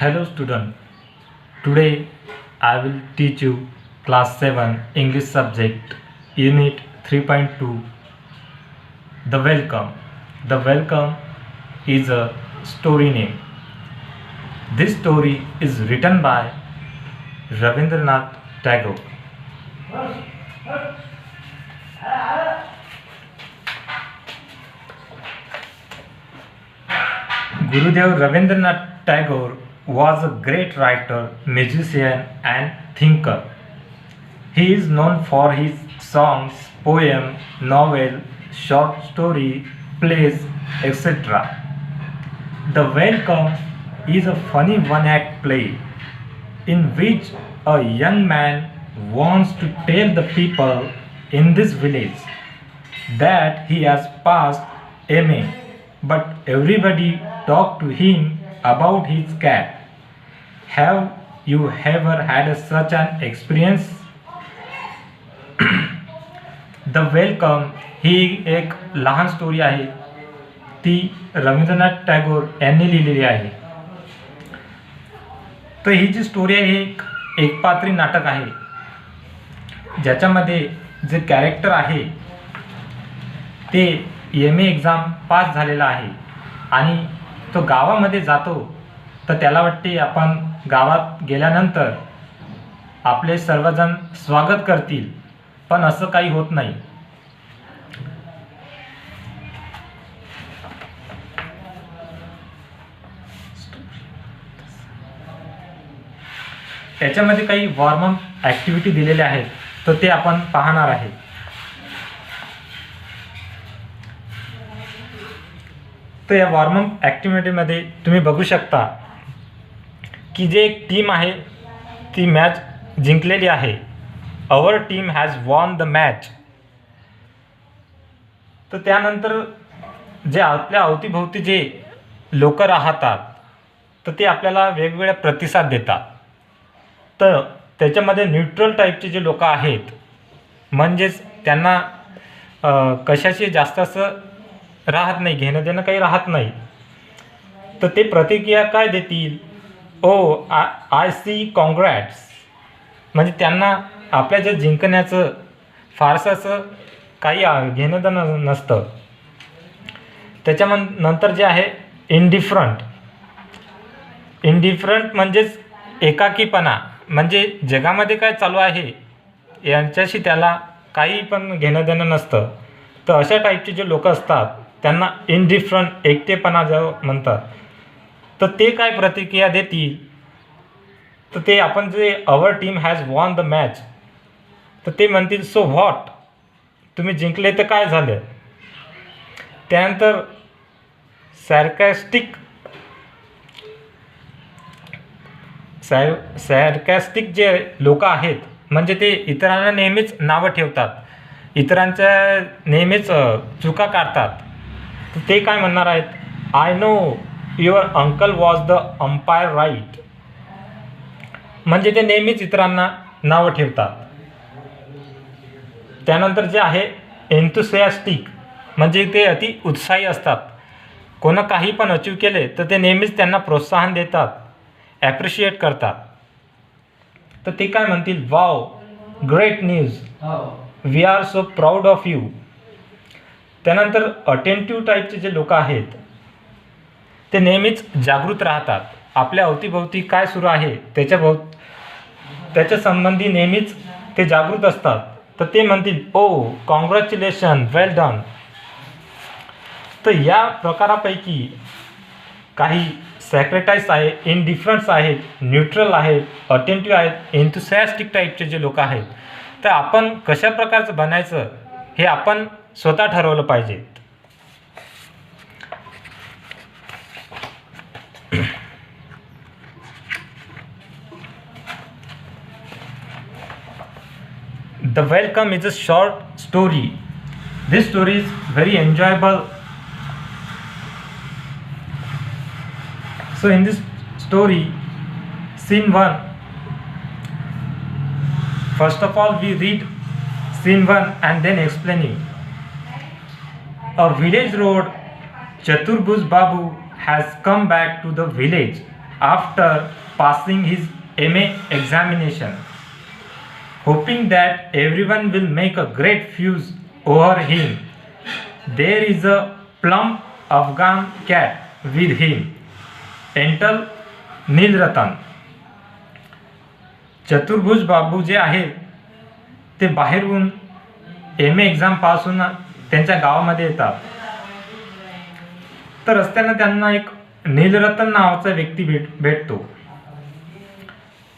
Hello student. Today I will teach you class 7 English subject unit 3.2 The Welcome. The Welcome is a story name. This story is written by Rabindranath Tagore. Gurudev Rabindranath Tagore was a great writer, musician and thinker. He is known for his songs, poems, novel, short story, plays, etc. The Welcome is a funny one-act play in which a young man wants to tell the people in this village that he has passed MA, but everybody talk to him about his cat. Have you ever had such an experience? The welcome ही एक लहान story आहे. ती रवींद्रनाथ टागोर यांनी लिहिलेली आहे. तर ही जी story आहे ही एक पात्री नाटक आहे, ज्याच्यामध्ये जे कॅरेक्टर आहे ते MA एक्झाम पास झालेला आहे आणि तो गावामध्ये जातो. तर त्याला वाटते आपण गावात गेल्यानंतर आपले सर्वजण स्वागत करतील, पण असं काही होत नाही. त्याच्यामध्ये काही वॉर्मअप ॲक्टिव्हिटी दिलेल्या आहेत, तर ते आपण पाहणार आहे. तर या वॉर्मअप ॲक्टिव्हिटीमध्ये तुम्ही बघू शकता की जे एक टीम आहे ती मॅच जिंकलेली आहे. Our team has won the match. तर त्यानंतर जे आपल्या अवतीभोवती जे लोक राहतात तर ते आपल्याला वेगवेगळ्या प्रतिसाद देतात. तर त्याच्यामध्ये न्यूट्रल टाईपचे जे लोक आहेत, म्हणजेच त्यांना कशाशी जास्त असं राहत नाही, घेणं देणं काही राहत नाही, तर ते प्रतिक्रिया काय देतील? ओ आय सी कॉन्ग्रॅट्स. म्हणजे त्यांना आपल्या जे जिंकण्याचं फारसं असं काही घेणं देणं नसतं. त्याच्यानंतर जे आहे इंडिफरंट. इंडिफरंट म्हणजेच एकाकीपणा, म्हणजे जगामध्ये काय चालू आहे यांच्याशी त्याला काही पण घेणं देणं नसतं. तर अशा टाईपचे जे लोक असतात त्यांना इंडिफरंट, एकटेपणा जो म्हणतात. तर ते काय प्रतिक्रिया देतील? तर ते आपण जे our team has won the match, तर ते म्हणतील सो व्हॉट, तुम्ही जिंकले तर काय झालं? त्यानंतर सॅरकॅस्टिक जे लोक आहेत, म्हणजे ते इतरांना नेहमीच नावं ठेवतात, इतरांच्या नेहमीच चुका काढतात. तर ते काय म्हणणार आहेत? I know your uncle was the umpire right. म्हणजे ते नेहमीच इतरांना नावं ठेवतात. त्यानंतर जे आहे एन्थुसियास्टिक, म्हणजे ते अति उत्साही असतात. कोणा काही पण अचीव केले तर ते नेहमीच त्यांना प्रोत्साहन देतात, ॲप्रिशिएट करतात. तर ते काय म्हणतील? Wow, great news, we are so proud of you. त्यानंतर अटेंटिव्ह टाईपचे जे लोक आहेत ते नेहमीच जागृत राहतात. आपल्या अवतीभोवती काय सुरू आहे त्याच्या संबंधी नेहमीच ते जागृत असतात. तर ते म्हणतील ओ कॉंग्रॅच्युलेशन, वेल डन. तर या प्रकारापैकी काही सॅक्रेटाईज आहे, इनडिफरन्स आहेत, न्यूट्रल आहेत, अटेंटिव्ह आहेत, एन्थुसियास्टिक टाईपचे जे लोक आहेत, तर आपण कशा प्रकारचं बनायचं हे आपण स्वतः ठरवलं पाहिजे. The Welcome is a short story. This story is very enjoyable. So in this story, scene 1, first of all we read scene 1 and then explaining. A village road, Chaturbhuj Babu has come back to the village after passing his MA examination, hoping that everyone will make a great fuss over him. There is a plump Afghan cat with him. Enter Nilratan. Chaturbhuj babu जे आहेत ते बाहेरून MA exam pass होऊन त्यांच्या गावामध्ये येतात. तर रस्त्यानं त्यांना एक नीलरतन नावाचा व्यक्ती भेटतो.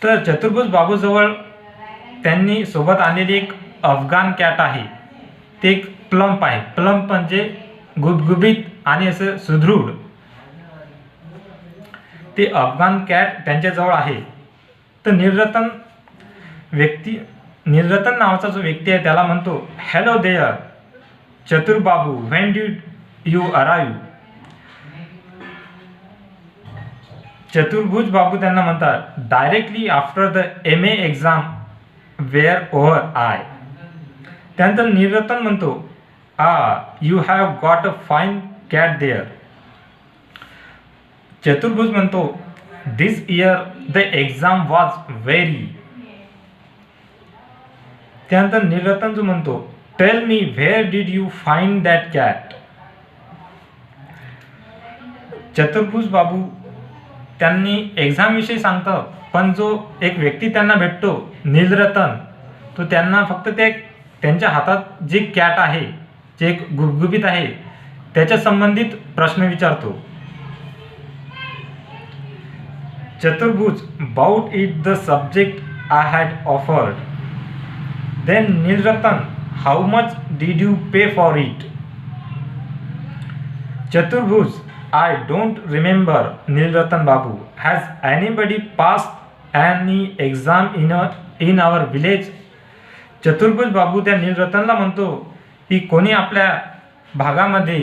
तर चतुर्भुज बाबूजवळ त्यांनी सोबत आणलेली एक अफगाण कॅट आहे. ते एक प्लम्प आहे. प्लम्प म्हणजे गुबगुबीत आणि असं सुदृढ. ते अफगाण कॅट त्यांच्याजवळ आहे. तर नीलरतन नावाचा जो व्यक्ती आहे त्याला म्हणतो, hello there Chatur babu, when did you arrive. Chaturbhuj babu त्यांना म्हणतात, directly after the MA exam were over I. त्यानंतर नीलरतन म्हणतो, you have got a fine cat there. Chaturbhuj म्हणतो, this year the exam was very. त्यानंतर नीलरतन जो म्हणतो, tell me where did you find that cat. Chaturbhuj babu त्यांनी एक्झामविषयी सांगतात, पण जो एक व्यक्ती त्यांना भेटतो नीलरतन, तो त्यांना फक्त त्यांच्या हातात जे कॅट आहे, जे एक गुबगुबीत आहे, त्याच्या संबंधित प्रश्न विचारतो. Chaturbhuj about it the subject I had offered. Then Nilratan, how much did you pay for it. Chaturbhuj, I don't remember. Nilratan Babu, has anybody passed any exam in our village? चतुर्भुज बाबू त्या नीलरतनला म्हणतो की कोणी आपल्या भागामध्ये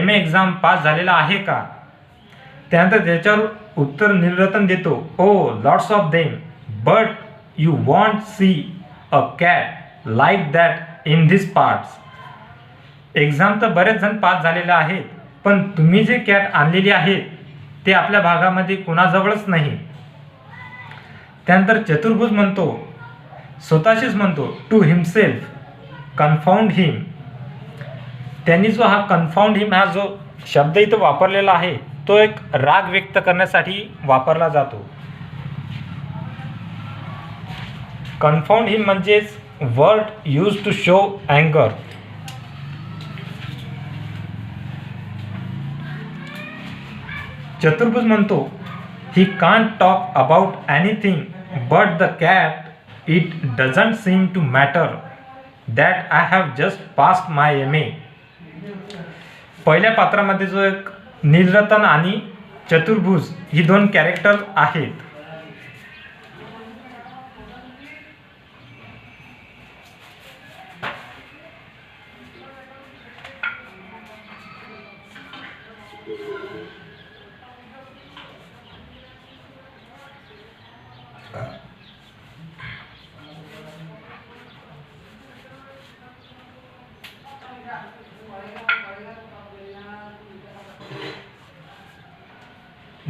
MA एक्झाम पास झालेला आहे का. त्यानंतर त्याच्यावर उत्तर नीलरतन देतो, lots of them, but you want see a cat like that in this parts. Exam तर बरेच जण पास झालेले आहेत, पण तुम्ही जे कॅट आणलेली आहे ते आपल्या भागामध्ये कोणाजवळच नाही. त्यानंतर चतुर्भुज म्हणतो, स्वतःशीच म्हणतो, टू हिमसेल्फ, कन्फाउंड हिम. त्यांनी जो हा कन्फाउंड हिम हा जो शब्द इथं वापरलेला आहे तो एक राग व्यक्त करण्यासाठी वापरला जातो. कन्फाउंड हिम म्हणजेच वर्ड यूज टू शो अँगर. चतुर्भुज म्हणतो, he can't talk about anything but the cat. It doesn't seem to matter that I have just passed my MA. पहिल्या पात्रामध्ये जो एक नीलरतन आणि चतुर्भुज ही दोन कॅरेक्टर आहेत.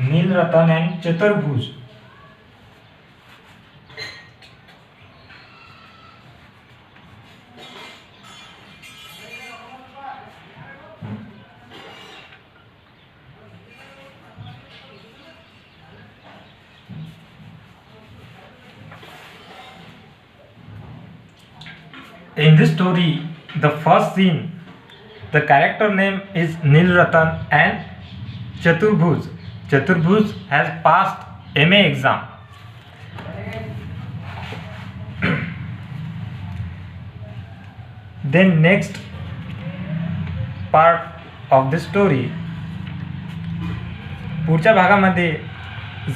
Nilratan and Chaturbhuj. In this story, the first scene, the character name is Nilratan and Chaturbhuj. Chaturbhuj has passed MA exam. Then next part of the story, पुढच्या भागामध्ये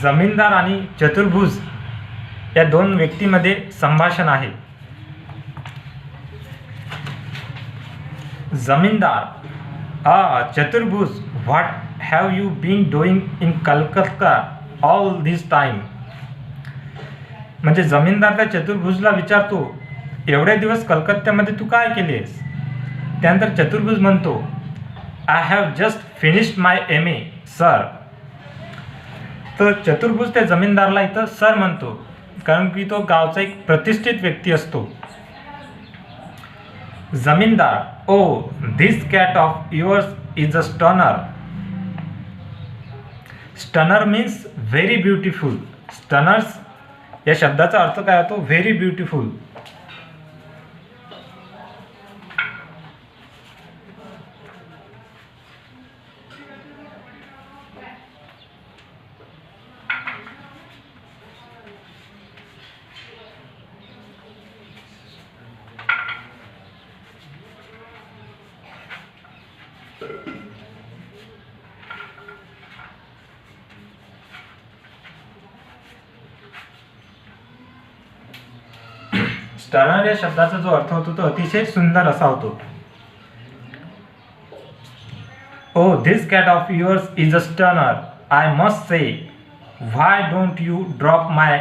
जमीनदार आणि चतुर्भुज या दोन व्यक्तीमध्ये संभाषण आहे. Zamindar, Chaturbhuj, what have you been doing in Calcutta all this time. म्हणजे जमीनदार त्या चतुर्भुजला विचारतो, एवढे दिवस कलकत्त्यामध्ये तू काय केलेस. त्यानंतर चतुर्भुज म्हणतो, I have just finished my MA sir. तर चतुर्भुज त्या जमीनदाराला इथं सर म्हणतो, कारण की तो गावचा एक प्रतिष्ठित व्यक्ती असतो. जमीनदार, oh this cat of yours is a stunner. Stunner means very beautiful. Stunners या शब्दाचा अर्थ काय होतो? Very beautiful. स्टनर या शब्दाचा जो अर्थ होतो तो अतिशय सुंदर असा होतो. Oh this cat of yours is a stunner. I must say, why don't you drop my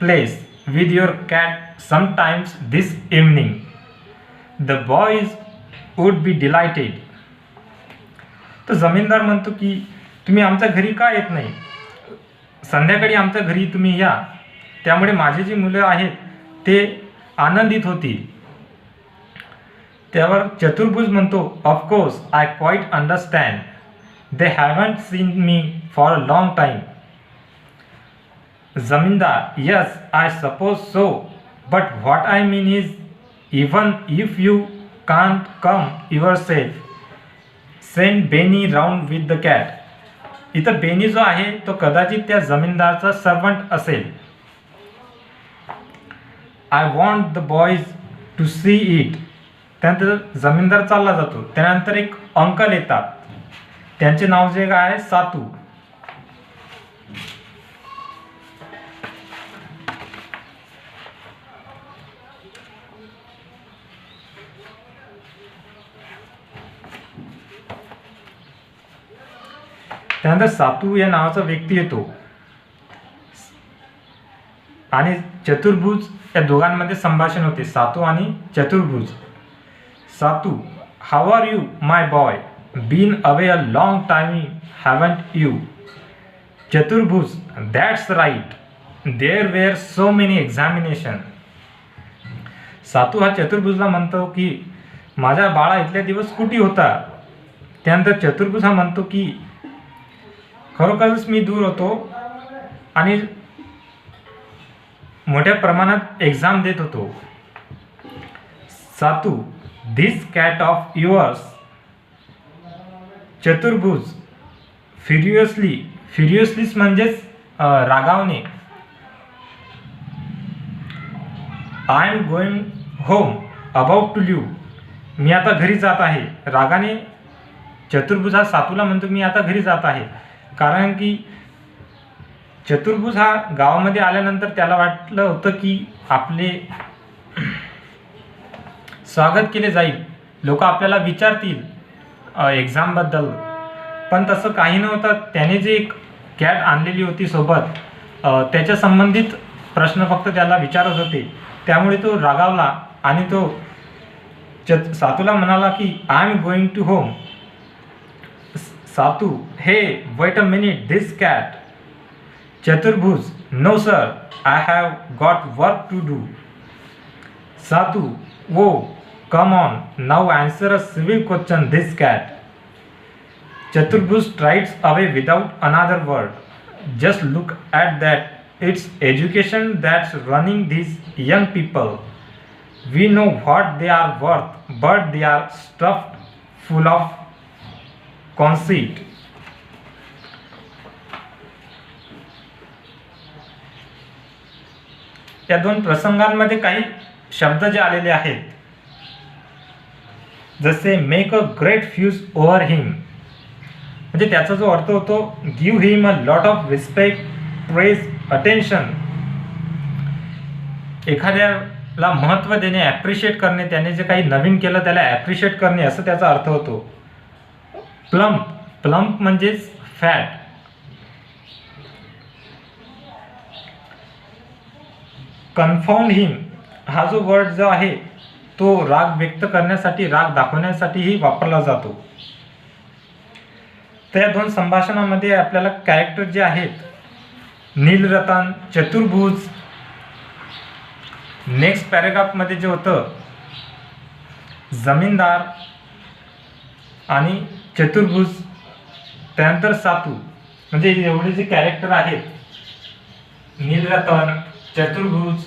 place with your cat sometimes this evening. The boys would be delighted. तर जमीनदार म्हणतो की तुम्ही आमच्या घरी का येत नाही? संध्याकाळी आमच्या घरी तुम्ही या, त्यामुळे माझी जी मुलं आहेत ते आनंदित होतील. त्यावर चतुर्भुज म्हणतो, of course I quite understand. They haven't seen me for a long time. Zamindar, yes I suppose so, but what I mean is, even if you can't come yourself, send Beni round with the cat. इथं बेनी जो आहे तो कदाचित त्या जमीनदारचा servant असेल. I want the boys to see it. त्यानंतर जमीनदार चालला जातो. त्यानंतर एक अंकल येतात, त्यांचे नाव जे काय आहे सातू. त्यानंतर सातू या नावाचा व्यक्ती येतो आणि चतुर्भुज या दोघांमध्ये संभाषण होते, सातू आणि Chaturbhuj. Satu, how are you my boy, been away a long time haven't you. Chaturbhuj, that's right, there were so many examination. Satu हा चतुर्भुजला म्हणतो की माझ्या बाळा इथल्या दिवस कुठे होता. त्यानंतर चतुर्भुज हा म्हणतो की खरोखरच मी दूर होतो आणि मोठ्या प्रमाणात एक्झाम देत होतो. Satu, this cat of yours. Chaturbhuj, furiously. फ्युरियसलीच म्हणजेच रागावणे. I am going home about to leave. मी आता घरी जात आहे. रागाने चतुर्भुज हा सातूला म्हणतो मी आता घरी जात आहे. कारण की चतुर्भुज हा गावामध्ये आल्यानंतर त्याला वाटलं होतं की आपले स्वागत केले जाईल, लोक आपल्याला विचारतील एक्झामबद्दल. पण तसं काही नव्हतं. त्याने जे एक कॅट आणलेली होती सोबत, त्याच्या संबंधित प्रश्न फक्त त्याला विचारत होते. त्यामुळे तो रागावला आणि तो सातूला म्हणाला की I am going to home. Satu, hey wait a minute, this cat. Chaturbhuj, no sir, I have got work to do. Satu, whoa come on, now answer a civil question, this cat. Chaturbhuj strides away without another word. Just look at that. It's education that's running these young people. We know what they are worth, but they are stuffed full of conceit. या दोन प्रसंगांमध्ये काही शब्द जे आलेले आहेत, जसे make a great fuss over him, म्हणजे त्याचा जो अर्थ होतो give him a lot of respect, praise, attention. एखाद्याला महत्त्व देणे, ॲप्रिशिएट करणे, त्याने जे काही नवीन केलं त्याला ॲप्रिशिएट करणे, असं त्याचा अर्थ होतो. प्लम्प, प्लम्प म्हणजेच फॅट. कन्फाउंड हिम हा जो वर्ड जो आहे तो राग व्यक्त करण्यासाठी, राग दाखवण्यासाठीही वापरला जातो. तर या दोन संभाषणामध्ये आपल्याला कॅरेक्टर जे आहेत नीलरतन, चतुर्भुज. नेक्स्ट पॅरेग्राफमध्ये जे होतं जमीनदार आणि चतुर्भुज, त्यानंतर सातू, म्हणजे एवढे जे कॅरेक्टर आहेत नीलरतन, चतुर्भुज,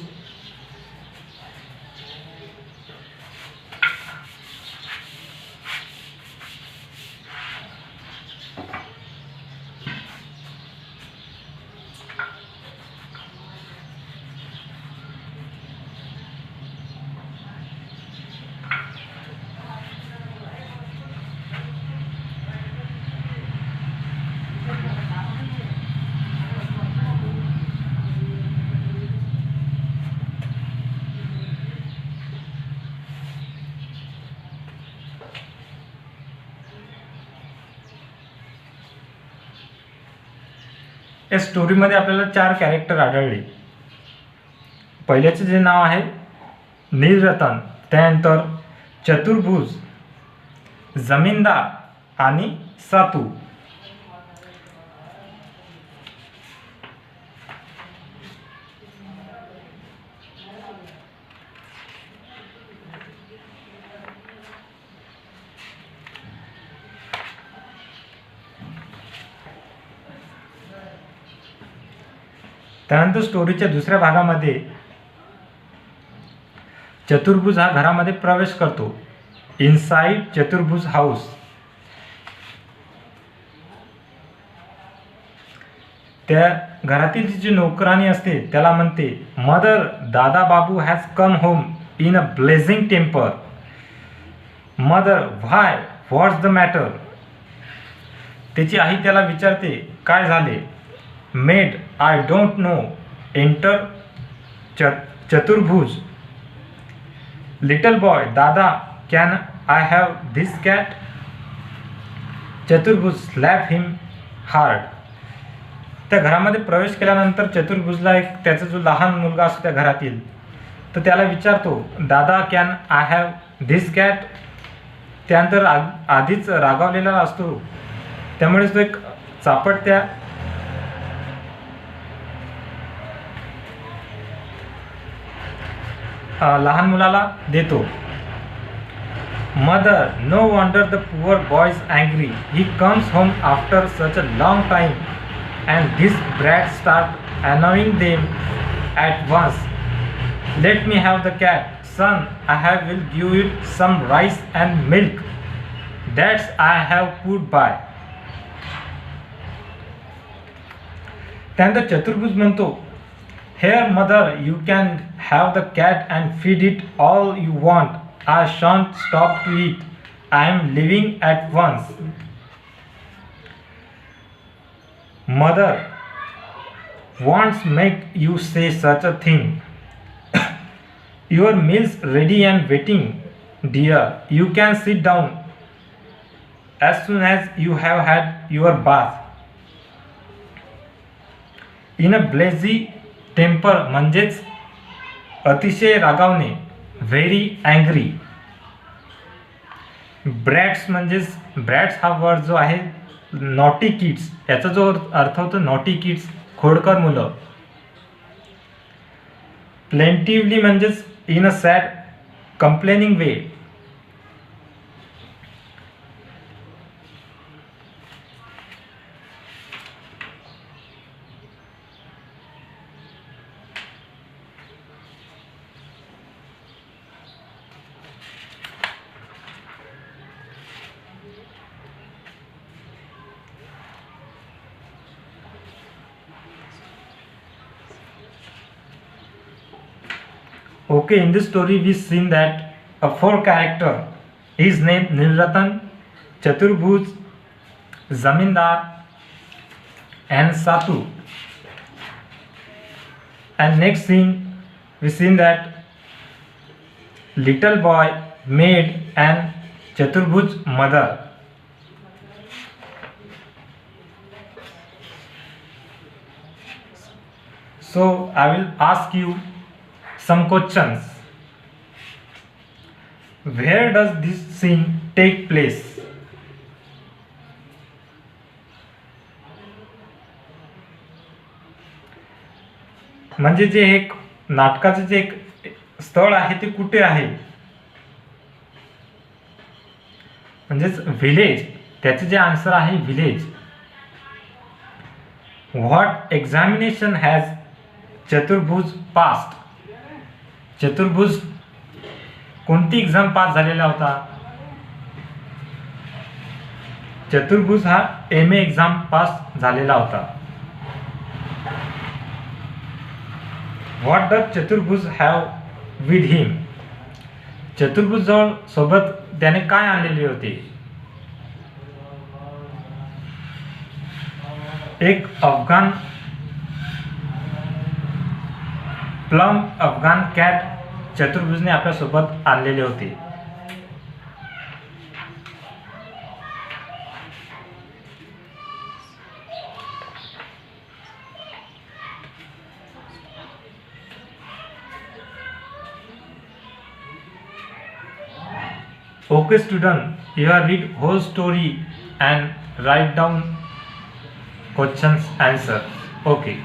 या स्टोरीमध्ये आपल्याला 4 कॅरेक्टर आढळले. पहिल्याचे जे नाव आहे नीलरतन, त्यानंतर चतुर्भुज, जमीनदार आणि सातू. त्यानंतर स्टोरीच्या दुसऱ्या भागामध्ये चतुर्भुज हा घरामध्ये प्रवेश करतो. इनसाइड चतुर्भुज हाऊस. त्या घरातील जी नोकरानी असते त्याला म्हणते, mother, dada babu has come home in a blazing temper. Mother, why, what's the matter. त्याची आई त्याला विचारते, काय झाले. Maid, I don't know. Enter Chaturbhuj. Little boy, dada, can I have this cat. Chaturbhuj, slap him hard. त्या घरामध्ये प्रवेश केल्यानंतर चतुर्भुजला एक त्याचा जो लहान मुलगा असतो त्या घरातील, तर त्याला विचारतो, दादा, can I have this cat. त्यानंतर आधीच रागावलेला असतो, त्यामुळे तो एक चापट त्या लहान मुलाला देतो. Mother, no wonder the poor boy is angry. He comes home after such a long time and this brat start annoying them at once. Let me have the cat. Son, I will give it some rice and milk. That's I have put by. त्यानंतर चतुर्भुज म्हणतो, Here mother, you can have the cat and feed it all you want. I shan't stop to eat. I am leaving at once. Mother, wants make you say such a thing. Your meal's ready and waiting, dear. You can sit down as soon as you have had your bath. In a blazy temper म्हणजेच अतिशय रागावणे, very angry. ब्रॅट्स म्हणजेच ब्रॅट्स हा word जो आहे naughty kids, याचा जो अर्थ होतो नॉटी किड्स, खोडकर मुलं. प्लेंटिवली म्हणजेच in a sad complaining way. Okay, in this story we seen that a 4 character is named Nilratan, Chaturbhuj, Zamindar and Satu. And next scene we seen that little boy, maid and Chaturbhuj mother. So I will ask you some questions. Where does this scene take place? म्हणजे जे एक नाटकाचं जे एक स्थळ आहे ते कुठे आहे, म्हणजेच व्हिलेज. त्याचे जे आन्सर आहे व्हिलेज. व्हॉट एक्झामिनेशन हॅज चतुर्भुज पास्ट. चतुर्भुज कोणती एक्झाम पास झालेला होता? चतुर्भुज हा MA एक्झाम पास झालेला होता. व्हॉट डज चतुर्भुज हॅव विथ हिम. चतुर्भुज जवळ सोबत त्याने काय आणलेले होते? एक प्लम अफगाण कॅट चतुर्भुजने आपल्यासोबत आणलेले होते. Okay student, you have read whole story and write down questions answer. Okay.